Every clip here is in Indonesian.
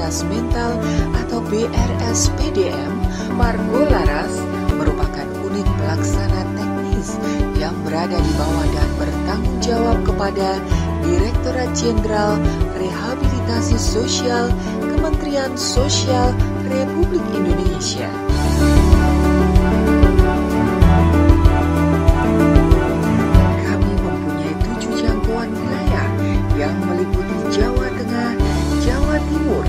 disabilitas mental atau BRSPDM, Margo Laras merupakan unit pelaksana teknis yang berada di bawah dan bertanggung jawab kepada Direktorat Jenderal Rehabilitasi Sosial Kementerian Sosial Republik Indonesia. Kami mempunyai 7 jangkauan wilayah yang meliputi Jawa Tengah, Jawa Timur,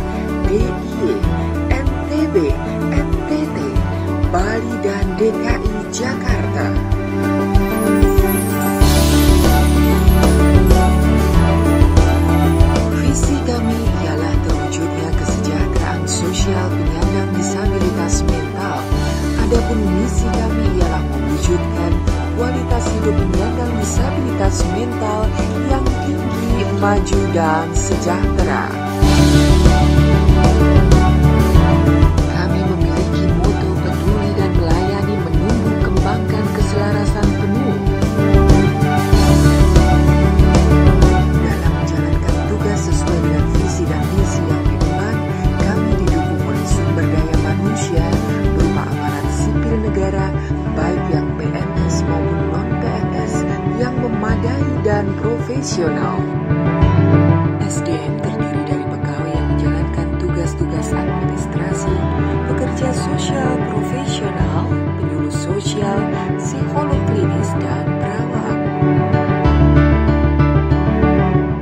DIY, NTB, NTT, Bali, dan DKI Jakarta. Visi kami ialah terwujudnya kesejahteraan sosial penyandang disabilitas mental. Adapun misi kami ialah mewujudkan kualitas hidup penyandang disabilitas mental yang tinggi, maju, dan sejahtera. Kami memiliki moto peduli dan melayani, menumbuh kembangkan keselarasan penuh. Dalam menjalankan tugas sesuai dengan visi dan misi yang diemban, kami didukung oleh sumber daya manusia berupa aparat sipil negara, baik yang PNS maupun non-PNS, yang memadai dan profesional. SDM terdiri dari pegawai yang menjalankan tugas-tugas administrasi, pekerja sosial profesional, penyuluh sosial, psikolog klinis, dan perawat.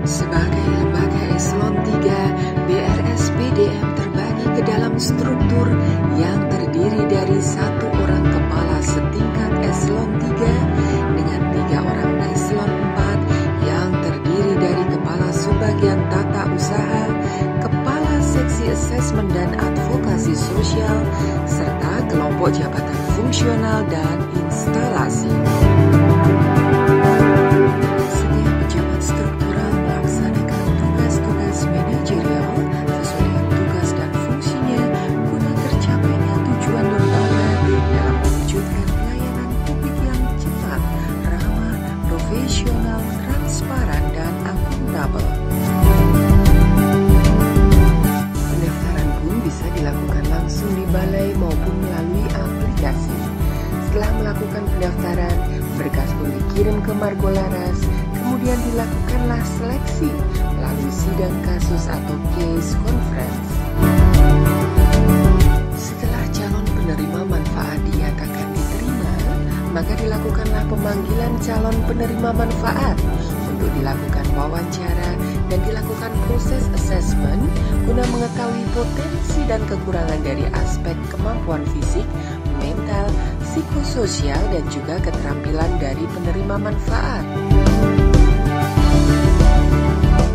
Sebagai lembaga eselon 3, BRSPDM terbagi ke dalam struktur yang terdiri dari 1 orang kepala setingkat eselon 3 dengan 3 orang eselon 4 yang terdiri dari kepala subbagian tata usaha, kepala seksi asesmen dan advokasi sosial, serta kelompok jabatan fungsional dan instalasi. Setiap pejabat struktural melaksanakan tugas-tugas manajerial sesuai dengan tugas dan fungsinya guna tercapainya tujuan lembaga dalam mewujudkan pelayanan publik yang cepat, ramah, profesional, transparan, dan akuntabel. Pendaftaran pun bisa dilakukan langsung di balai maupun melalui aplikasi. Setelah melakukan pendaftaran, berkas pun dikirim ke Margo Laras, kemudian dilakukanlah seleksi melalui sidang kasus atau case conference. Setelah calon penerima manfaat dinyatakan diterima, maka dilakukanlah pemanggilan calon penerima manfaat untuk dilakukan wawancara dan dilakukan proses assessment guna mengetahui potensi dan kekurangan dari aspek kemampuan fisik, mental, psikososial, dan juga keterampilan dari penerima manfaat.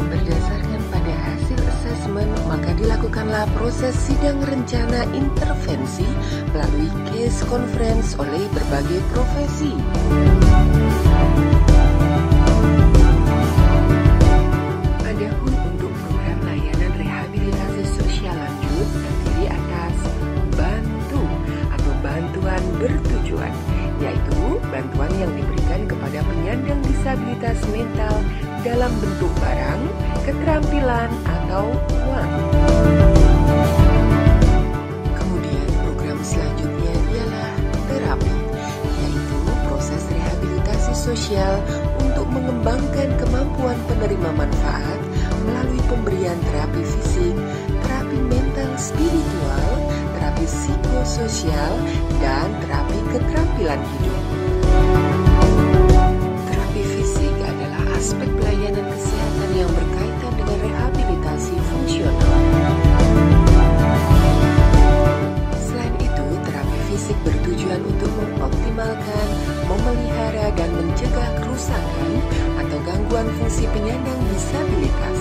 Berdasarkan pada hasil assessment, maka dilakukanlah proses sidang rencana intervensi melalui case conference oleh berbagai profesi. Adapun untuk program layanan rehabilitasi sosial lanjut terdiri atas bantu atau bantuan bertujuan, yaitu bantuan yang diberikan kepada penyandang disabilitas mental dalam bentuk barang, keterampilan, atau uang. Kemudian program selanjutnya ialah terapi, yaitu proses rehabilitasi sosial untuk mengembangkan kemampuan penerima manfaat melalui pemberian terapi fisik, terapi mental spiritual, terapi psikososial, dan terapi keterampilan hidup. Terapi fisik adalah aspek pelayanan kesehatan yang berkaitan dengan rehabilitasi fungsional. Selain itu, terapi fisik bertujuan untuk mengoptimalkan, memelihara, dan mencegah kerusakan atau gangguan fungsi penyandang disabilitas.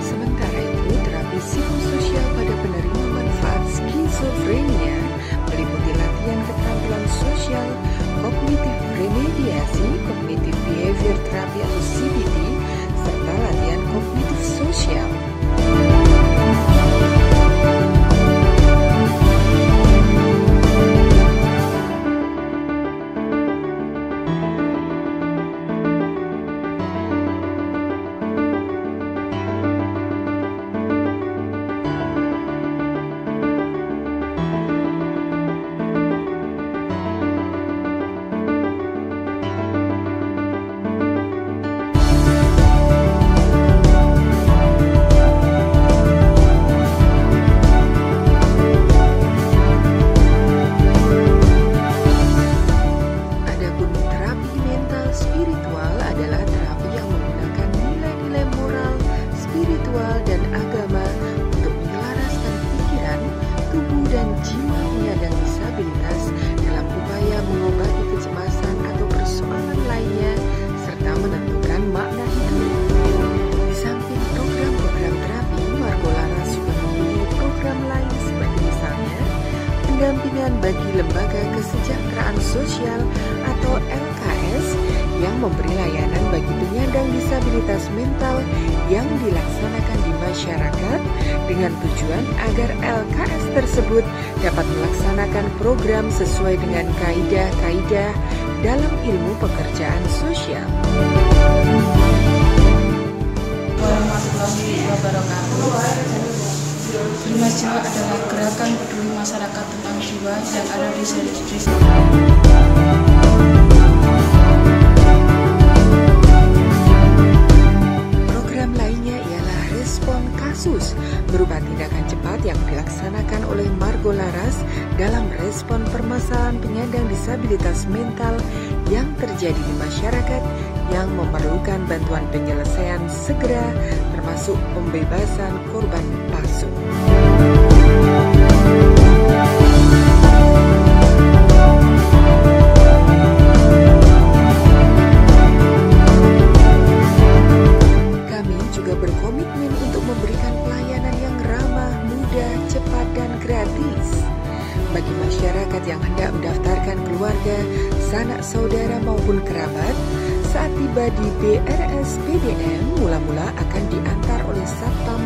Sementara itu, terapi psikososial pada penerima manfaat skizofrenia meliputi latihan keterampilan sosial, kognitif remediasi, kognitif behavior terapi atau CBT, serta latihan kognitif sosial. Kesejahteraan Sosial atau LKS yang memberi layanan bagi penyandang disabilitas mental yang dilaksanakan di masyarakat dengan tujuan agar LKS tersebut dapat melaksanakan program sesuai dengan kaidah-kaidah dalam ilmu pekerjaan sosial. Warahmatullahi wabarakatuh. Prima Jiwa adalah gerakan peduli masyarakat tentang jiwa yang ada di desa. Program lainnya ialah respon kasus berupa tindakan cepat yang dilaksanakan oleh Margo Laras dalam respon permasalahan penyandang disabilitas mental yang terjadi di masyarakat yang memerlukan bantuan penyelesaian segera, termasuk pembebasan korban palsu. Kami juga berkomitmen untuk memberikan pelayanan yang ramah, mudah, cepat, dan gratis bagi masyarakat yang hendak mendaftarkan keluarga, sanak saudara maupun kerabat. Saat tiba di BRSPDM, mula-mula akan diantar oleh satpam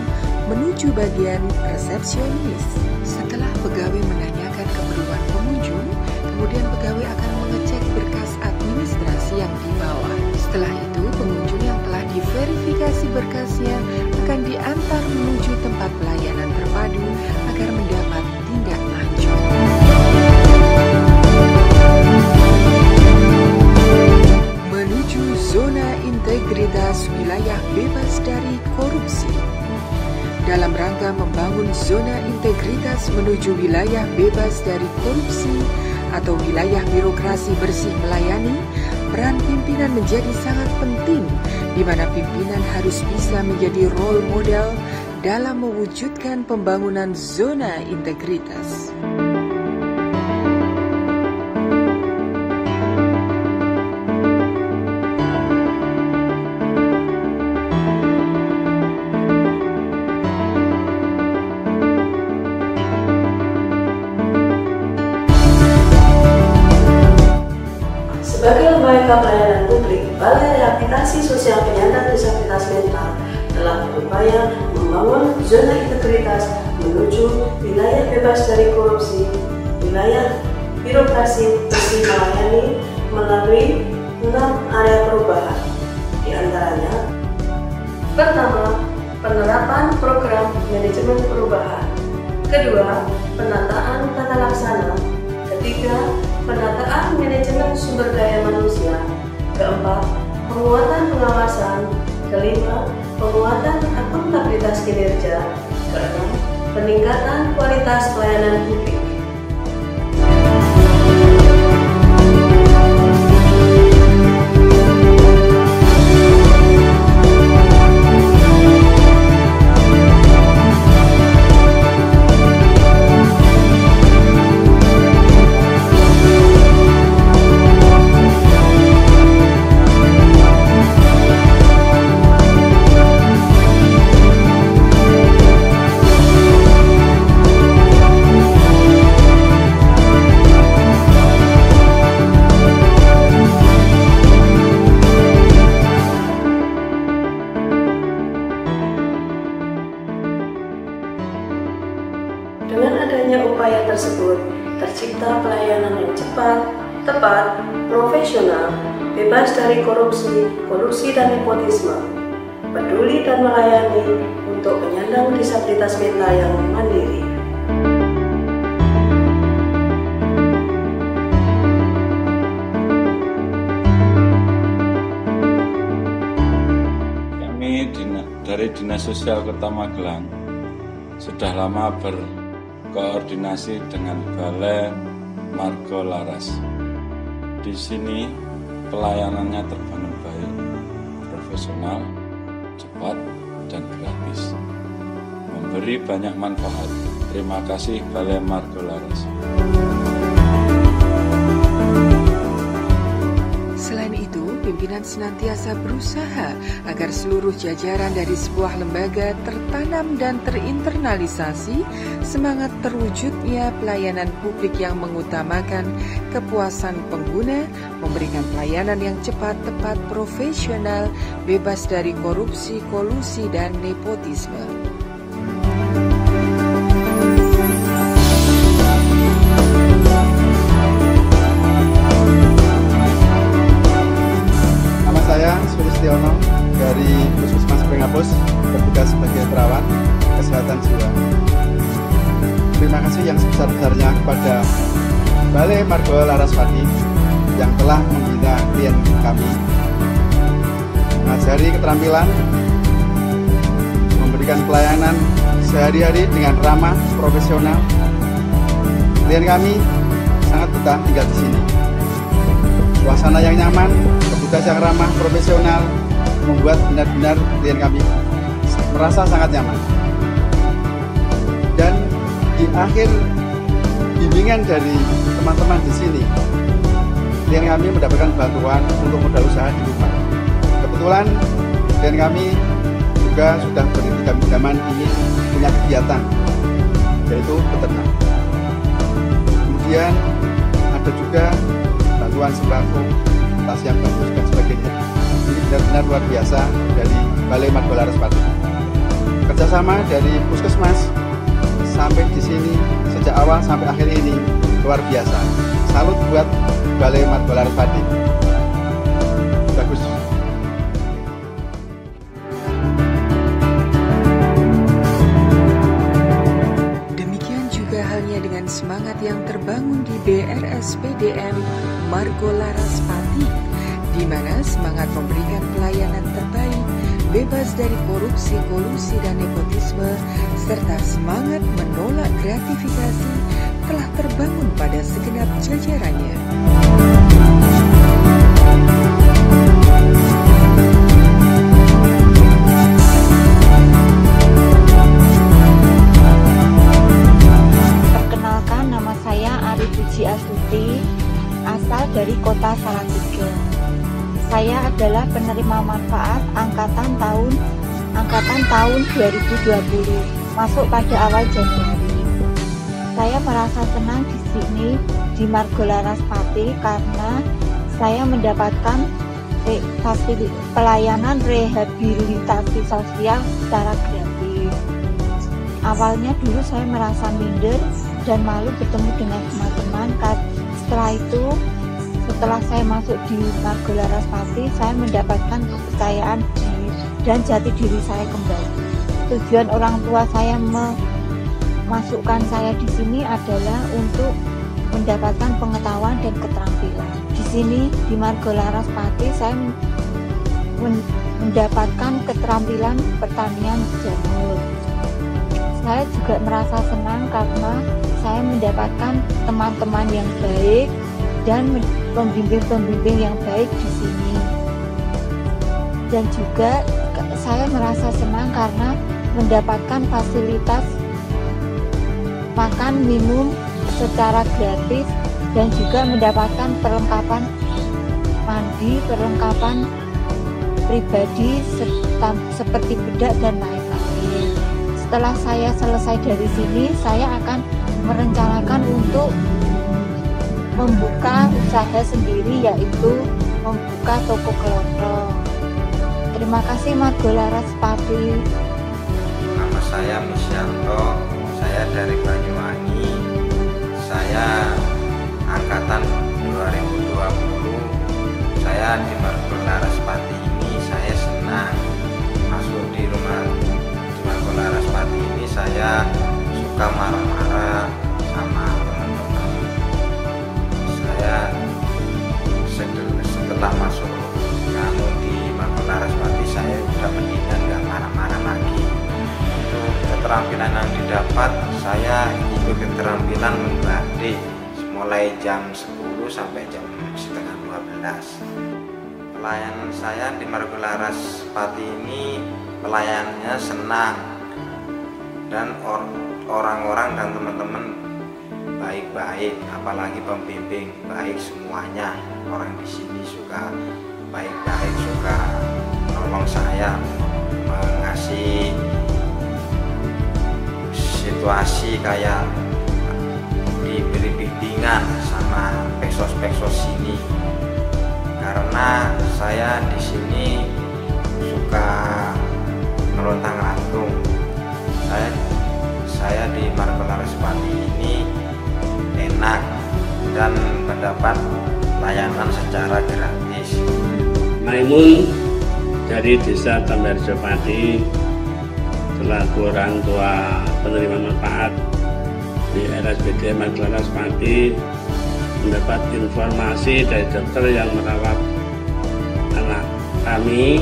menuju bagian resepsionis. Setelah pegawai menanyakan keperluan pengunjung, kemudian pegawai akan mengecek berkas administrasi yang dibawa. Setelah itu, pengunjung yang telah diverifikasi berkasnya akan diantar menuju tempat pelayanan terpadu agar mendapat tindak lanjut. Menuju zona integritas wilayah bebas dari korupsi. Dalam rangka membangun zona integritas menuju wilayah bebas dari korupsi atau wilayah birokrasi bersih melayani, peran pimpinan menjadi sangat penting, di mana pimpinan harus bisa menjadi role model dalam mewujudkan pembangunan zona integritas. Sebagai lembaga pelayanan publik, Balai Rehabilitasi Sosial Penyandang Disabilitas Mental telah berupaya membangun zona integritas menuju wilayah bebas dari korupsi, wilayah birokrasi bersih melayani melalui 6 area perubahan. Di antaranya, pertama, penerapan program manajemen perubahan. Kedua, penataan tata laksana. Ketiga, penataan manajemen sumber daya manusia. Keempat, penguatan pengawasan. Kelima, penguatan akuntabilitas kinerja. Keenam, peningkatan kualitas pelayanan publik. Dengan adanya upaya tersebut, tercipta pelayanan yang cepat, tepat, profesional, bebas dari korupsi dan nepotisme, peduli dan melayani untuk penyandang disabilitas mental yang mandiri. Kami dari Dinas Sosial Kota Magelang sudah lama berkoordinasi dengan Balai Margo Laras. Di sini pelayanannya terbangun baik, profesional, cepat, dan gratis. Memberi banyak manfaat. Terima kasih Balai Margo Laras. Selain itu, pimpinan senantiasa berusaha agar seluruh jajaran dari sebuah lembaga tertanam dan terinternalisasi semangat terwujudnya pelayanan publik yang mengutamakan kepuasan pengguna, memberikan pelayanan yang cepat, tepat, profesional, bebas dari korupsi, kolusi, dan nepotisme. Siono dari Puskesmas Pringapus, bertugas sebagai perawat kesehatan jiwa. Terima kasih yang sebesar-besarnya kepada Balai Margo Laraswati yang telah membina klien kami, mengajari keterampilan, memberikan pelayanan sehari-hari dengan ramah, profesional. Klien kami sangat betah tinggal di sini. Suasana yang nyaman, petugas yang ramah, profesional, membuat benar-benar klien kami merasa sangat nyaman. Dan di akhir bimbingan dari teman-teman di sini, klien kami mendapatkan bantuan untuk modal usaha di rumah. Kebetulan klien kami juga sudah bertiga-tigaman ini punya kegiatan, yaitu beternak. Kemudian ada juga bantuan sembako, tas yang bagus dan sebagainya. Ini benar-benar luar biasa dari Balai Margo Laraswati. Kerjasama dari Puskesmas sampai di sini sejak awal sampai akhir ini luar biasa. Salut buat Balai Margo Laraswati. Bagus. Demikian juga halnya dengan semangat yang terbangun di BRSPDM Margo Laraswati, di mana semangat memberikan pelayanan terbaik, bebas dari korupsi, kolusi, dan nepotisme, serta semangat menolak gratifikasi telah terbangun pada segenap jajarannya. Perkenalkan, nama saya Ari Puji Astuti, asal dari Kota Salatiga. Saya adalah penerima manfaat angkatan tahun 2020, masuk pada awal Januari. Saya merasa senang di sini di Margo Laraswati karena saya mendapatkan pelayanan rehabilitasi sosial secara gratis. Awalnya dulu saya merasa minder dan malu bertemu dengan teman-teman. Setelah saya masuk di Margo Laraswati, saya mendapatkan kepercayaan diri dan jati diri saya kembali. Tujuan orang tua saya memasukkan saya di sini adalah untuk mendapatkan pengetahuan dan keterampilan. Di sini di Margo Laraswati saya mendapatkan keterampilan pertanian jamur. Saya juga merasa senang karena saya mendapatkan teman-teman yang baik dan pembimbing-pembimbing yang baik di sini. Dan juga saya merasa senang karena mendapatkan fasilitas makan minum secara gratis dan juga mendapatkan perlengkapan mandi, perlengkapan pribadi seperti bedak dan lain-lain. Setelah saya selesai dari sini, saya akan merencanakan untuk membuka usaha sendiri, yaitu membuka toko kelontong. Terima kasih Margo Laraswati. Nama saya Misyanto, saya dari Banyuwangi. Saya angkatan 2020. Saya di Margo Laraswati ini saya senang masuk di Margo Laraswati ini. Saya suka marah-marah sama teman-teman. Saya setelah masuk di Margo Laraswati, saya sudah mendingan, nggak marah-marah lagi. Untuk keterampilan yang didapat, saya ikut keterampilan membatik mulai jam 10 sampai jam setengah 12. Pelayanan saya di Margo Laraswati ini pelayanannya senang, dan orang-orang dan teman-teman baik-baik, apalagi pembimbing baik semuanya. Orang di sini suka baik-baik, suka nolong saya, mengasih situasi kayak diberi bimbingan sama peksos sini. Karena saya di sini suka melontang-lantung. Saya di Margo Laras Pati ini enak dan mendapat layanan secara gratis. Maimun dari Desa Tambarjo Pati selaku orang tua penerima manfaat di RSPD Margo Laras Pati mendapat informasi dari dokter yang merawat anak kami.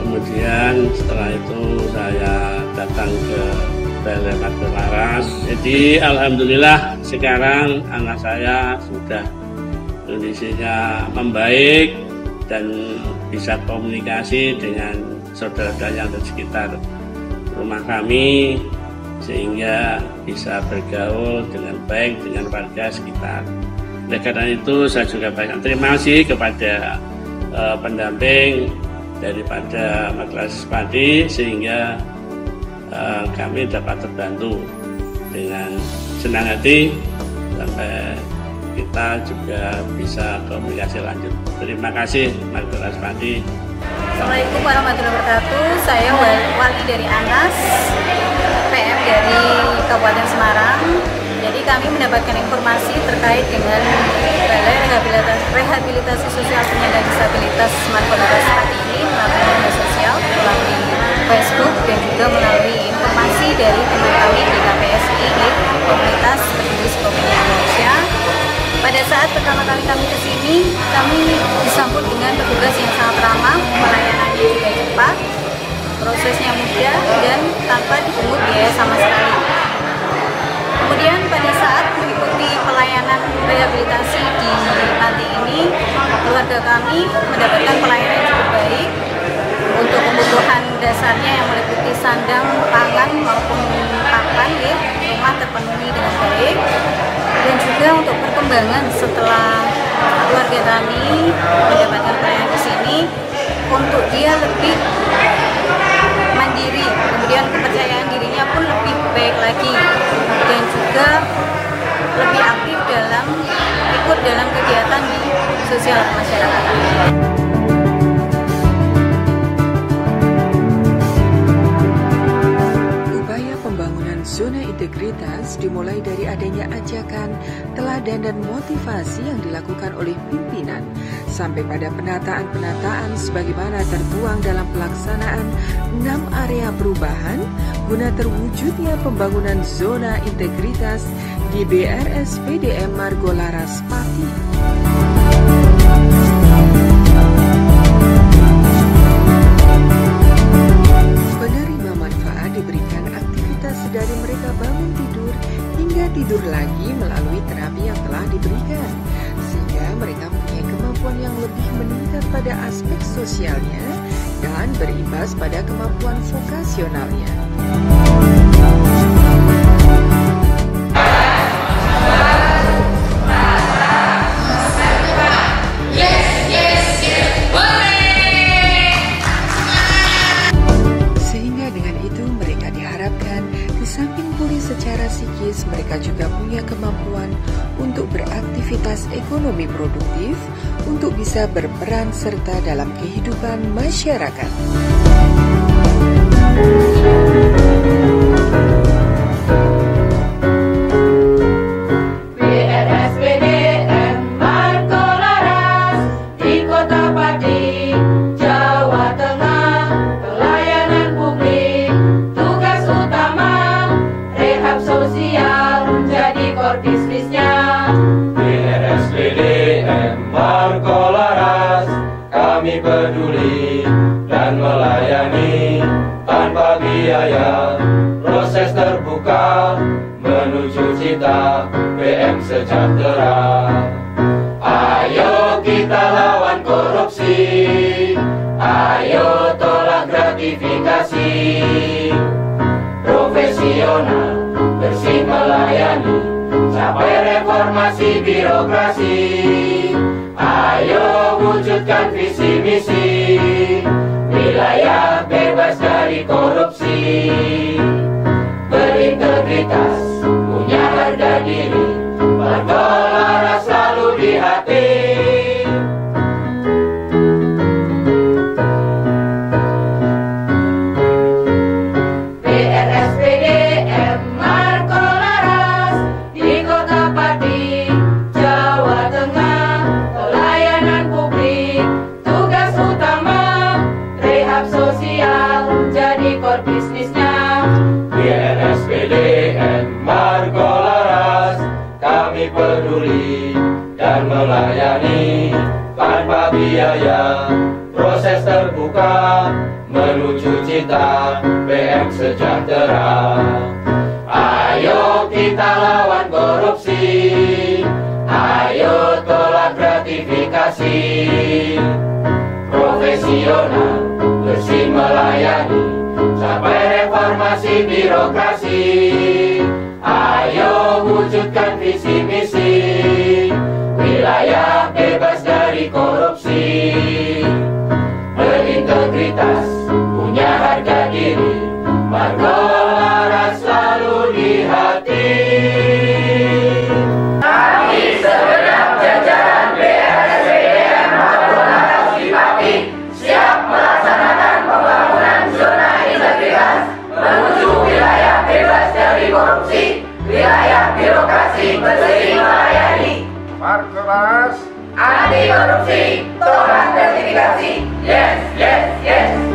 Kemudian setelah itu saya datang ke Balai Margo Laras. Jadi alhamdulillah sekarang anak saya sudah kondisinya membaik dan bisa komunikasi dengan saudara yang ada di sekitar rumah kami, sehingga bisa bergaul dengan baik dengan warga sekitar. Oleh karena itu saya juga banyak terima kasih kepada pendamping daripada Margo Laras Pati, sehingga kami dapat terbantu dengan senang hati sampai kita juga bisa komunikasi lanjut. Terima kasih Margo Laras Pati. Assalamualaikum warahmatullahi wabarakatuh. Saya Wali dari Anas, PM dari Kabupaten Semarang. Jadi kami mendapatkan informasi terkait dengan Balai Rehabilitasi Sosial Penyandang Disabilitas Margo Laras Pati ini melalui media sosial, melalui Facebook, dan juga melalui informasi dari teman kami di KPSI, Komunitas Peduli Skopenia Indonesia. Pada saat pertama kali kami ke sini, kami disambut dengan petugas yang sangat ramah, pelayanannya juga cepat, prosesnya mudah dan tanpa dipungut biaya sama sekali. Kemudian pada saat mengikuti pelayanan rehabilitasi di panti ini, keluarga kami mendapatkan pelayanan yang cukup baik untuk kebutuhan dasarnya yang meliputi sandang, pangan maupun pakan, rumah terpenuhi dengan baik. Dan juga untuk perkembangan setelah keluarga kami mendapatkan pelayanan di sini, untuk dia lebih mandiri, kemudian kepercayaan dirinya pun lebih baik lagi, dan juga lebih aktif ikut dalam kegiatan di sosial masyarakat. Zona integritas dimulai dari adanya ajakan, teladan dan motivasi yang dilakukan oleh pimpinan sampai pada penataan sebagaimana tertuang dalam pelaksanaan 6 area perubahan guna terwujudnya pembangunan zona integritas di BRSPDM Margo Laras Pati. Dari mereka bangun tidur hingga tidur lagi melalui terapi yang telah diberikan, sehingga mereka mempunyai kemampuan yang lebih meningkat pada aspek sosialnya dan berimbas pada kemampuan vokasionalnya. Secara psikis, mereka juga punya kemampuan untuk beraktivitas ekonomi produktif untuk bisa berperan serta dalam kehidupan masyarakat. BRSPDM Margo Laras di Kota Pati, Jawa Tengah, pelayanan publik, tugas utama sosial menjadi core bisnisnya. BRSPDM Margo Laras, kami peduli dan melayani tanpa biaya. Proses terbuka menuju cita PM sejahtera. Ayo kita lawan korupsi, ayo tolak gratifikasi. Profesional bersih melayani, capai reformasi birokrasi. Ayo wujudkan visi misi, wilayah bebas dari korupsi, berintegritas, punya harga diri, berdolara selalu di hati. PRSPDM Marco Laras di Kota Pati, Jawa Tengah, pelayanan publik, tugas utama, rehab sosial, jadi core bisnisnya. PRSPDM Marco Laras, kami peduli dan melayani tanpa biaya, proses terbuka menuju cita PM sejahtera. Ayo kita lawan korupsi, ayo tolak gratifikasi, profesional bersih melayani, capai reformasi birokrasi. Ayo wujudkan visi misi, wilayah bebas dari korupsi, berintegritas, punya harga diri, Marco Laras selalu di hati. Kami segenap jajaran PRSPDM Marco Laras di Pati siap melaksanakan pembangunan zona integritas menuju wilayah bebas dari korupsi, wilayah birokrasi bersih melayani. Marco Laras anti korupsi, tolak gratifikasi. Yes, yes, yes.